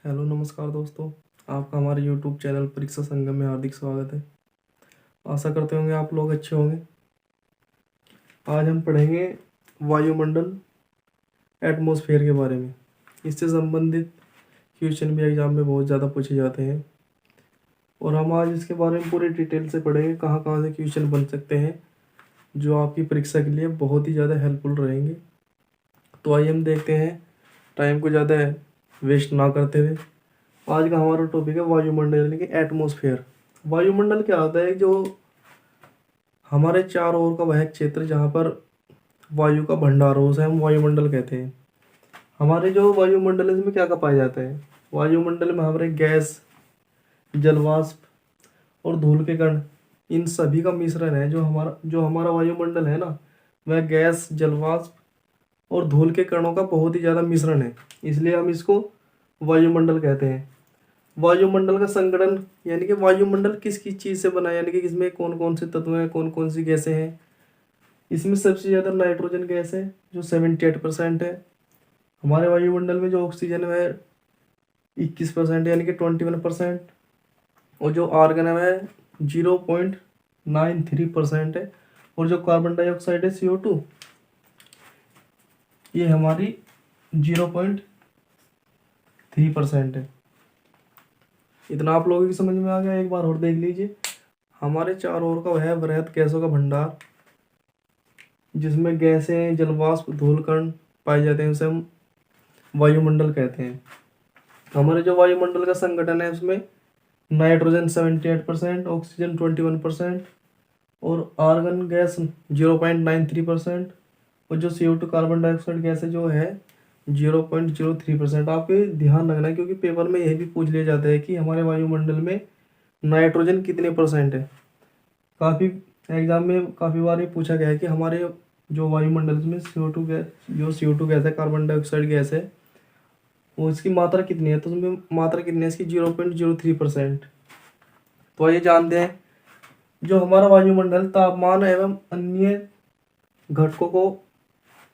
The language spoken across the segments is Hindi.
हेलो नमस्कार दोस्तों। आपका हमारे यूट्यूब चैनल परीक्षा संगम में हार्दिक स्वागत है। आशा करते होंगे आप लोग अच्छे होंगे। आज हम पढ़ेंगे वायुमंडल, एटमॉस्फेयर के बारे में। इससे संबंधित क्वेश्चन भी एग्जाम में बहुत ज़्यादा पूछे जाते हैं और हम आज इसके बारे में पूरी डिटेल से पढ़ेंगे कहाँ कहाँ से क्वेश्चन बन सकते हैं, जो आपकी परीक्षा के लिए बहुत ही ज़्यादा हेल्पफुल रहेंगे। तो आइए हम देखते हैं, टाइम को ज़्यादा वेस्ट ना करते हुए। आज का हमारा टॉपिक है वायुमंडल यानी कि एटमॉस्फेयर। वायुमंडल क्या होता है? जो हमारे चारों ओर का वह क्षेत्र जहाँ पर वायु का भंडार हो उसे हम वायुमंडल कहते हैं। हमारे जो वायुमंडल है इसमें क्या क्या पाया जाता है? वायुमंडल में हमारे गैस, जलवाष्प और धूल के कण, इन सभी का मिश्रण है। जो हमारा वायुमंडल है ना, वह गैस, जलवाष्प और धूल के कणों का बहुत ही ज़्यादा मिश्रण है, इसलिए हम इसको वायुमंडल कहते हैं। वायुमंडल का संगठन यानी कि वायुमंडल किस किस चीज़ से बना है, यानी कि इसमें कौन कौन से तत्व हैं, कौन कौन सी गैसें हैं। इसमें सबसे ज़्यादा नाइट्रोजन गैस है जो 78% है। हमारे वायुमंडल में जो ऑक्सीजन है वह 21% यानी कि 21%। और जो आर्गन है वह 0.93% है। और जो कार्बन डाइऑक्साइड है CO2, ये हमारी 0.3% है। इतना आप लोगों की समझ में आ गया? एक बार और देख लीजिए। हमारे चारों ओर का वह वृहद गैसों का भंडार, जिसमें गैसें, जलवाष्प, धूल कण पाए जाते हैं, उसे हम वायुमंडल कहते हैं। हमारे जो वायुमंडल का संगठन है उसमें नाइट्रोजन 78%, ऑक्सीजन 21% और आर्गन गैस 0.93% और जो CO2 कार्बन डाइऑक्साइड गैस है जो है 0.03%। आपके ध्यान रखना है क्योंकि पेपर में यह भी पूछ लिया जाता है कि हमारे वायुमंडल में नाइट्रोजन कितने परसेंट है। काफ़ी एग्जाम में काफ़ी बार ये पूछा गया है कि हमारे जो वायुमंडल में CO2 गैस, जो CO2 गैस है, कार्बन डाइऑक्साइड गैस है, वो इसकी मात्रा कितनी है? तो उसमें मात्रा कितनी है इसकी? 0.03%। तो आइए जानते हैं, जो हमारा वायुमंडल तापमान एवं अन्य घटकों को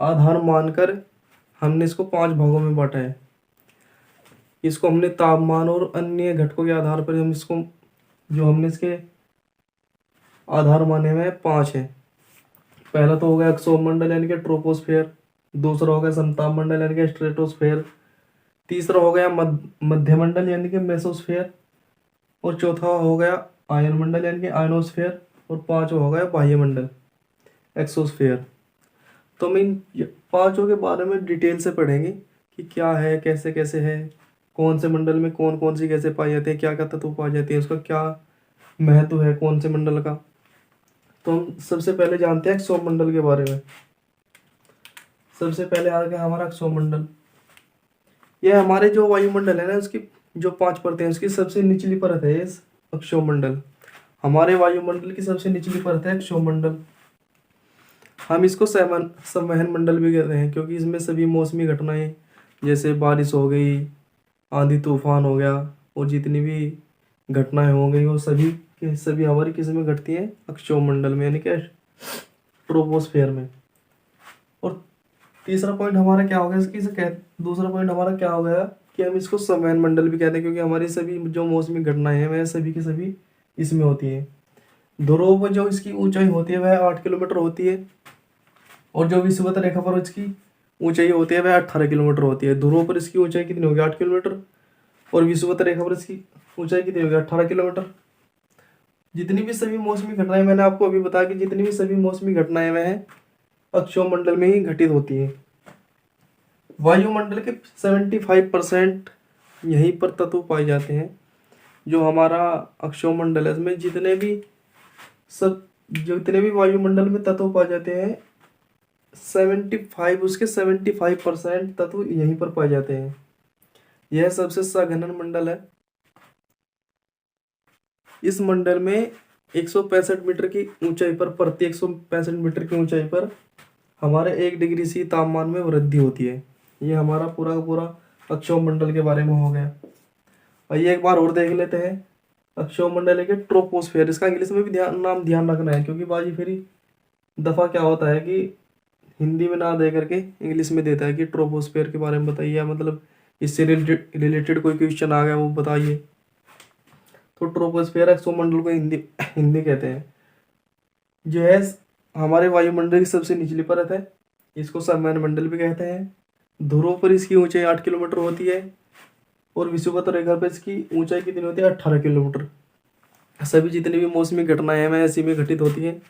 आधार मानकर हमने इसको 5 भागों में बांटा है। इसको हमने तापमान और अन्य घटकों के आधार पर हम इसको, जो हमने इसके आधार माने हुए 5 है। पहला तो हो गया अक्षोमंडल यानी कि ट्रोपोस्फेयर, दूसरा हो गया समतापमंडल यानी कि स्ट्रेटोस्फेयर, तीसरा हो गया मध्यमंडल यानी कि मेसोस्फेयर, और चौथा हो गया आयनमंडल यानी कि आयनोस्फेयर, और पांचवा हो गया वायुमंडल एक्सोस्फेयर। तो हम इन पांचों के बारे में डिटेल से पढ़ेंगे कि क्या है, कैसे कैसे है, कौन से मंडल में कौन कौन सी गैसें पाई जाती है, क्या क्या तत्व पाए जाते हैं, उसका क्या महत्व है कौन से मंडल का। तो हम सबसे पहले जानते हैं सौरमंडल के बारे में। सबसे पहले आ गया हमारा सौरमंडल। यह हमारे जो वायुमंडल है ना, उसकी जो 5 परतें हैं उसकी सबसे निचली परत है इस अक्षोमंडल। हमारे वायुमंडल की सबसे निचली परत है अक्षोमंडल। हम इसको संवहन मंडल भी कहते हैं क्योंकि इसमें सभी मौसमी घटनाएं, जैसे बारिश हो गई, आंधी तूफान हो गया, और जितनी भी घटनाएं हो गई वो सभी के सभी हमारी किस में घटती हैं? अक्षोमंडल में यानी कि ट्रोपोस्फेयर में। और तीसरा पॉइंट हमारा क्या हो गया इसकी दूसरा पॉइंट हमारा क्या हो गया कि हम इसको संवहन मंडल भी कहते हैं क्योंकि हमारी सभी जो मौसमी घटनाएं हैं वह सभी की सभी इसमें होती हैं। ध्रुव पर जो इसकी ऊंचाई होती है वह 8 किलोमीटर होती है, और जो विषुवत रेखा पर इसकी ऊंचाई होती है वह 18 किलोमीटर होती है। ध्रुव पर इसकी ऊंचाई कितनी होगी? 8 किलोमीटर, और विषुवत रेखा पर इसकी ऊंचाई कितनी होगी? 18 किलोमीटर। जितनी भी सभी मौसमी घटनाएं, मैंने आपको अभी बताया कि जितनी भी सभी मौसमी घटनाएं वह अक्षोमंडल में ही घटित होती हैं। वायुमंडल के 75% यहीं पर तत्व पाए जाते हैं। जो हमारा अक्षोमंडल है इसमें जितने भी वायुमंडल में तत्व पाए जाते हैं, 75% तत्व यहीं पर पाए जाते हैं। यह सबसे सघन मंडल है। इस मंडल में 165 मीटर की ऊंचाई पर, प्रति 165 मीटर की ऊंचाई पर हमारे 1 डिग्री सी तापमान में वृद्धि होती है। ये हमारा पूरा का पूरा अक्षोमंडल के बारे में हो गया। आइए एक बार और देख लेते हैं अक्षोमंडल के ट्रोपोस्फेयर। इसका इंग्लिश में भी ध्यान रखना है क्योंकि बाजी फिर दफ़ा क्या होता है कि हिंदी में ना दे करके इंग्लिश में देता है कि ट्रोपोस्फेयर के बारे में बताइए, मतलब इससे रिलेटेड कोई क्वेश्चन आ गया वो बताइए। तो ट्रोपोस्फेयर एक्सोमंडल को हिंदी हिंदी कहते हैं, जो है हमारे वायुमंडल की सबसे निचली परत है। इसको सौम्य मंडल भी कहते हैं। ध्रुव पर इसकी ऊंचाई 8 किलोमीटर होती है और विषुवत रेखा पर इसकी ऊंचाई कितनी होती है? 18 किलोमीटर। सभी जितनी भी मौसमी घटनाएं हैं ऐसी में घटित होती हैं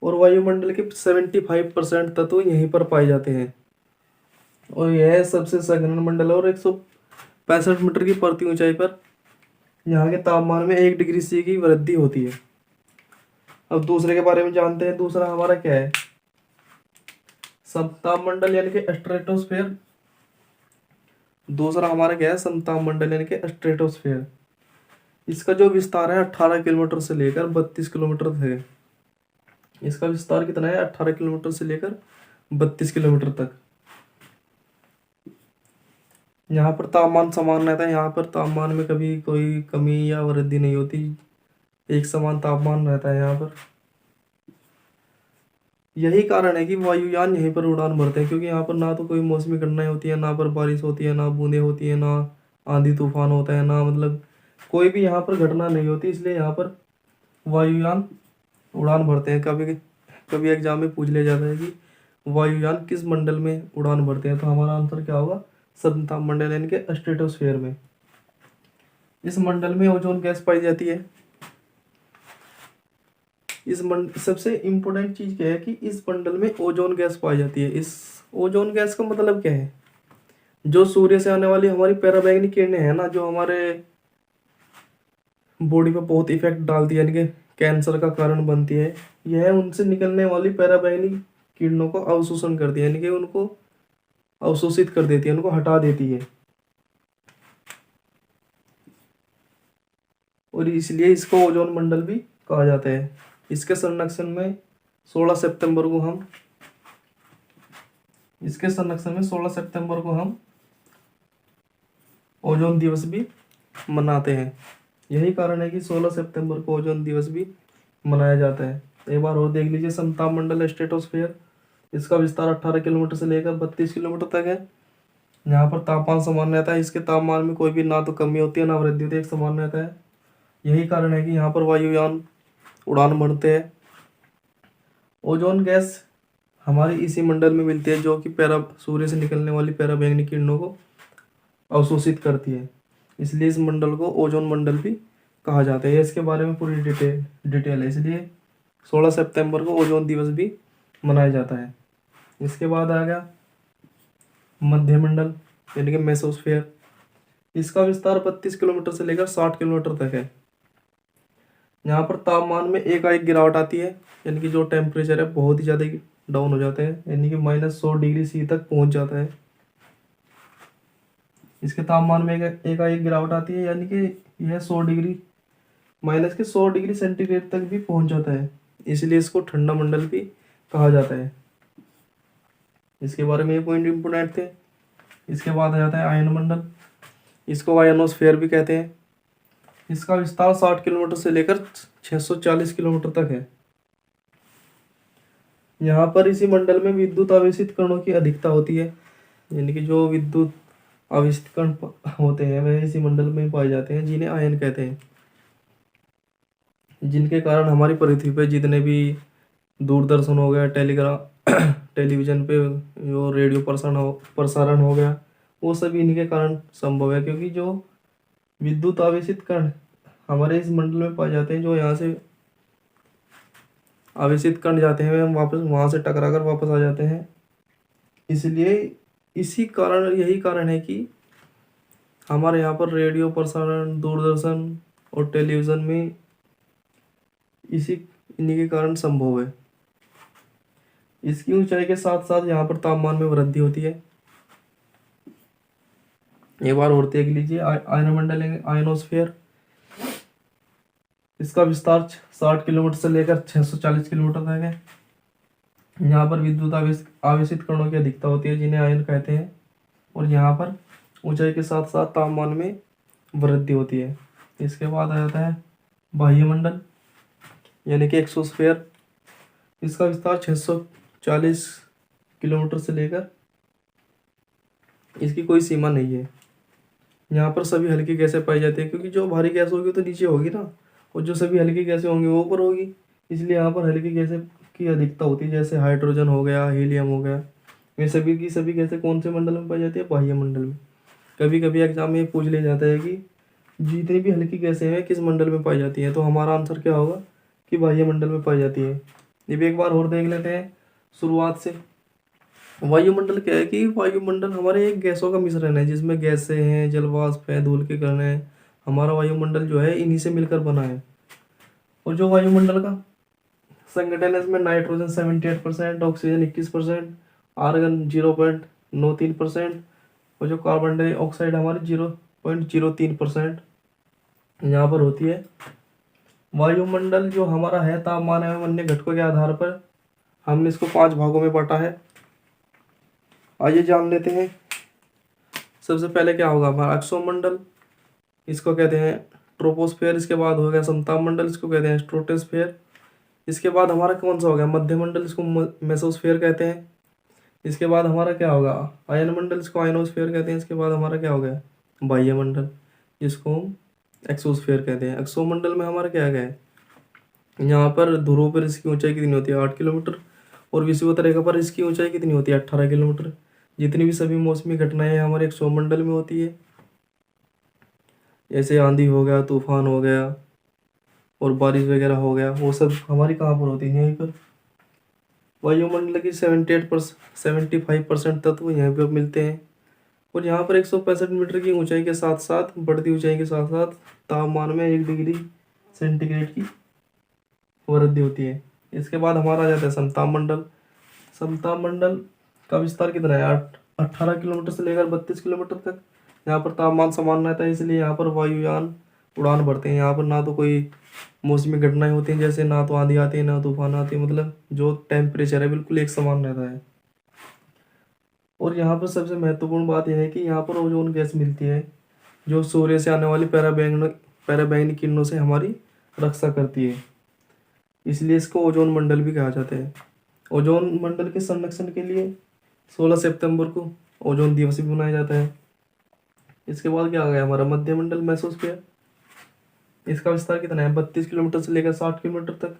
और वायुमंडल के 75% तत्व यहीं पर पाए जाते हैं और यह सबसे संघनन मंडल है। और 165 मीटर की प्रति ऊंचाई पर यहाँ के तापमान में 1 डिग्री सी की वृद्धि होती है। अब दूसरे के बारे में जानते हैं। दूसरा हमारा क्या है? समताप मंडल यानी कि स्ट्रेटोस्फेयर। दूसरा हमारा क्या है? समताप मंडल यानी कि स्ट्रेटोस्फेयर। इसका जो विस्तार है 18 किलोमीटर से लेकर 32 किलोमीटर तक है। इसका विस्तार कितना है? 18 किलोमीटर से लेकर 32 किलोमीटर तक। यहाँ पर तापमान समान रहता है। यहाँ पर तापमान में कभी कोई कमी या वृद्धि नहीं होती, एक समान तापमान रहता है यहाँ पर। यही कारण है कि वायुयान यहीं पर उड़ान भरते हैं, क्योंकि यहाँ पर ना तो कोई मौसमी घटनाएं होती है, ना पर बारिश होती है, ना बूंदें होती है, ना आंधी तूफान होता है, ना मतलब कोई भी यहाँ पर घटना नहीं होती। इसलिए यहाँ पर वायुयान उड़ान भरते हैं। कभी कभी एग्जाम में पूछ लिया जाता है कि वायुयान किस मंडल में उड़ान भरते हैं, तो हमारा आंसर क्या होगा? समताप मंडल यानी कि स्ट्रेटोस्फेयर में। इस मंडल में ओजोन गैस पाई जाती है। सबसे इम्पोर्टेंट चीज क्या है कि इस मंडल में ओजोन गैस पाई जाती है। इस ओजोन गैस का मतलब क्या है? जो सूर्य से आने वाली हमारी पराबैंगनी किरणें हैं ना, जो हमारे बॉडी पे बहुत इफेक्ट डालती है, यानी कि कैंसर का कारण बनती है, यह उनसे निकलने वाली पराबैंगनी किरणों को अवशोषण करती है, यानी कि उनको अवशोषित कर देती है, उनको हटा देती है। और इसलिए इसको ओजोन मंडल भी कहा जाता है। इसके संरक्षण में 16 सितंबर को हम ओजोन दिवस भी मनाते हैं। यही कारण है कि 16 सितंबर को ओजोन दिवस भी मनाया जाता है। एक बार और देख लीजिए। समताप मंडल स्ट्रेटोस्फेयर, इसका विस्तार 18 किलोमीटर से लेकर 32 किलोमीटर तक है। यहाँ पर तापमान समान रहता है। इसके तापमान में कोई भी ना तो कमी होती है ना वृद्धि होती है, एक समान रहता है। यही कारण है कि यहाँ पर वायुयान उड़ान भरते हैं। ओजोन गैस हमारी इसी मंडल में मिलती है, जो कि सूर्य से निकलने वाली पराबैंगनी किरणों को अवशोषित करती है। इसलिए इस मंडल को ओजोन मंडल भी कहा जाता है। इसके बारे में पूरी डिटेल है। इसलिए 16 सितंबर को ओजोन दिवस भी मनाया जाता है। इसके बाद आ गया मध्य मंडल यानी कि मेसोस्फेयर। इसका विस्तार 32 किलोमीटर से लेकर 60 किलोमीटर तक है। यहाँ पर तापमान में एकाएक गिरावट आती है, यानी कि जो टेम्परेचर है बहुत ही ज़्यादा डाउन हो जाता है, यानी कि -100 डिग्री सी तक पहुँच जाता है। इसके तापमान में एकाएक गिरावट आती है, यानी कि यह 100 डिग्री -100 डिग्री सेंटीग्रेड तक भी पहुँच जाता है। इसलिए इसको ठंडा मंडल भी कहा जाता है। इसके बारे में ये पॉइंट इम्पोर्टेंट थे। इसके बाद आ जाता है आयन मंडल। इसको आयनोस्फेयर भी कहते हैं। इसका विस्तार 60 किलोमीटर से लेकर 640 किलोमीटर तक है। यहाँ पर इसी मंडल में विद्युत आवेशित कणों की अधिकता होती है, यानी कि जो विद्युत आवेशित कण होते हैं वह इसी मंडल में पाए जाते हैं, जिन्हें आयन कहते हैं। जिनके कारण हमारी पृथ्वी पर जितने भी दूरदर्शन हो गया, टेलीविजन पे जो रेडियो प्रसारण हो गया, वो सब इन्हीं के कारण संभव है। क्योंकि जो विद्युत आवेशित कण हमारे इस मंडल में पाए जाते हैं, जो यहाँ से आवेशित कण जाते हैं, हम वापस वहाँ से टकरा कर वापस आ जाते हैं। इसलिए यही कारण है कि हमारे यहाँ पर रेडियो प्रसारण, दूरदर्शन और टेलीविज़न में इन्हीं के कारण संभव है। इसकी ऊंचाई के साथ साथ यहाँ पर तापमान में वृद्धि होती है। एक बार और देख लीजिए आयनमंडल आयनोस्फेयर। इसका विस्तार 60 किलोमीटर से लेकर 640 किलोमीटर तक है। यहाँ पर विद्युत आवेशित कणों की अधिकता होती है, जिन्हें आयन कहते हैं। और यहाँ पर ऊंचाई के साथ साथ तापमान में वृद्धि होती है। इसके बाद आ जाता है बाह्यमंडल यानी कि एक्सोस्फेयर। इसका विस्तार 640 किलोमीटर से लेकर इसकी कोई सीमा नहीं है। यहाँ पर सभी हल्की गैसें पाई जाती है, क्योंकि जो भारी गैस होगी तो नीचे होगी ना, और जो सभी हल्की गैसें होंगी वो ऊपर होगी। इसलिए यहाँ पर हल्की गैसें की अधिकता होती है, जैसे हाइड्रोजन हो गया, हीलियम हो गया। ये सभी की सभी गैसें कौन से मंडल में पाई जाती है? बाह्य मंडल में। कभी कभी एग्जाम में पूछ लिया जाता है कि जितनी भी हल्की गैसें हैं किस मंडल में पाई जाती हैं, तो हमारा आंसर क्या होगा कि बाह्य मंडल में पाई जाती है। ये भी एक बार और देख लेते हैं शुरुआत से। वायुमंडल क्या है कि वायुमंडल हमारे एक गैसों का मिश्रण है, जिसमें गैसें हैं, जल वाष्प है, धूल के कण है। हमारा वायुमंडल जो है इन्हीं से मिलकर बना है। और जो वायुमंडल का संगठन है, इसमें नाइट्रोजन 78%, ऑक्सीजन 21%, आर्गन 0.93%, और जो कार्बन डाइऑक्साइड हमारे 0.03% यहाँ पर होती है। वायुमंडल जो हमारा है तापमान एवं अन्य घटकों के आधार पर हमने इसको 5 भागों में बांटा है। आइए जान लेते हैं। सबसे पहले क्या होगा हमारा अक्षोमंडल, इसको कहते हैं ट्रोपोस्फेयर। इसके बाद हो गया समताप मंडल, इसको कहते हैं स्ट्रेटोस्फेयर। इसके बाद हमारा कौन सा हो गया मध्यमंडल, इसको मेसोस्फेयर कहते हैं। इसके बाद हमारा क्या होगा आयन मंडल, इसको आयनोस्फेयर कहते हैं। इसके बाद हमारा क्या हो गया बाह्य मंडल, जिसको हम एक्सोस्फेयर कहते हैं। एक्सोमंडल में हमारा क्या है, यहाँ पर ध्रुव पर इसकी ऊंचाई कितनी होती है 8 किलोमीटर, और विषुवत रेखा पर इसकी ऊंचाई कितनी होती है 18 किलोमीटर। जितनी भी सभी मौसमी घटनाएं हमारे एक्सोमंडल में होती है, जैसे आंधी हो गया, तूफान हो गया और बारिश वगैरह हो गया, वो सब हमारी कहाँ पर होती है यहीं पर। वायुमंडल की 75% तत्व यहाँ पर मिलते हैं। और यहाँ पर 165 मीटर की ऊंचाई के साथ साथ बढ़ती ऊंचाई के साथ साथ तापमान में 1 डिग्री सेंटीग्रेड की वृद्धि होती है। इसके बाद हमारा आ जाता है समताप मंडल। समताप मंडल का विस्तार कितना है 18 किलोमीटर से लेकर 32 किलोमीटर तक। यहाँ पर तापमान समान रहता है, इसलिए यहाँ पर वायुयान उड़ान भरते हैं। यहाँ पर ना तो कोई मौसमी घटनाएं होती हैं, जैसे ना तो आंधी आती है ना तूफान आती है, मतलब जो टेम्परेचर है बिल्कुल एक समान रहता है। और यहाँ पर सबसे महत्वपूर्ण बात यह है कि यहाँ पर ओजोन गैस मिलती है, जो सूर्य से आने वाली पराबैंगनी किरणों से हमारी रक्षा करती है। इसलिए इसको ओजोन मंडल भी कहा जाता है। ओजोन मंडल के संरक्षण के लिए 16 सितंबर को ओजोन दिवस भी मनाया जाता है। इसके बाद क्या आ गया हमारा मध्यमंडल मेसोस्फीयर। इसका विस्तार कितना है 32 किलोमीटर से लेकर 60 किलोमीटर तक।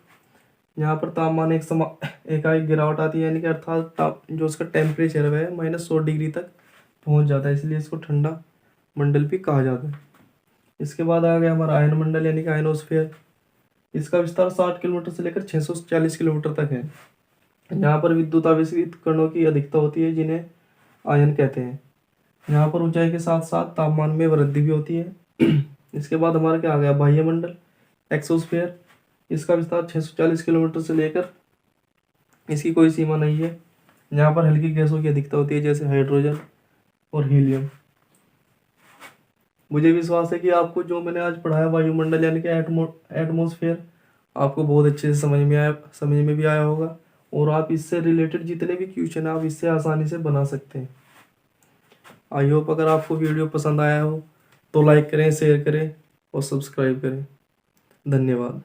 यहाँ पर तापमान एकाएक गिरावट आती है, यानी कि अर्थात जो उसका टेम्परेचर है वह -100 डिग्री तक पहुँच जाता है, इसलिए इसको ठंडा मंडल भी कहा जाता है। इसके बाद आ गया हमारा आयन मंडल यानी कि आयनोस्फीयर। इसका विस्तार 60 किलोमीटर से लेकर 640 किलोमीटर तक है। यहाँ पर विद्युत आवेशित कणों की अधिकता होती है, जिन्हें आयन कहते हैं। यहाँ पर ऊंचाई के साथ साथ तापमान में वृद्धि भी होती है। इसके बाद हमारा क्या आ गया बाह्य मंडल एक्सोस्फीयर। इसका विस्तार 640 किलोमीटर से लेकर, इसकी कोई सीमा नहीं है। यहाँ पर हल्की गैसों की अधिकता होती है, जैसे हाइड्रोजन और हीलियम। मुझे विश्वास है कि आपको जो मैंने आज पढ़ाया वायुमंडल यानी कि एटमॉस्फेयर आपको बहुत अच्छे से समझ में भी आया होगा, और आप इससे रिलेटेड जितने भी क्वेश्चन आप इससे आसानी से बना सकते हैं। आई होप अगर आपको वीडियो पसंद आया हो तो लाइक करें, शेयर करें और सब्सक्राइब करें। धन्यवाद।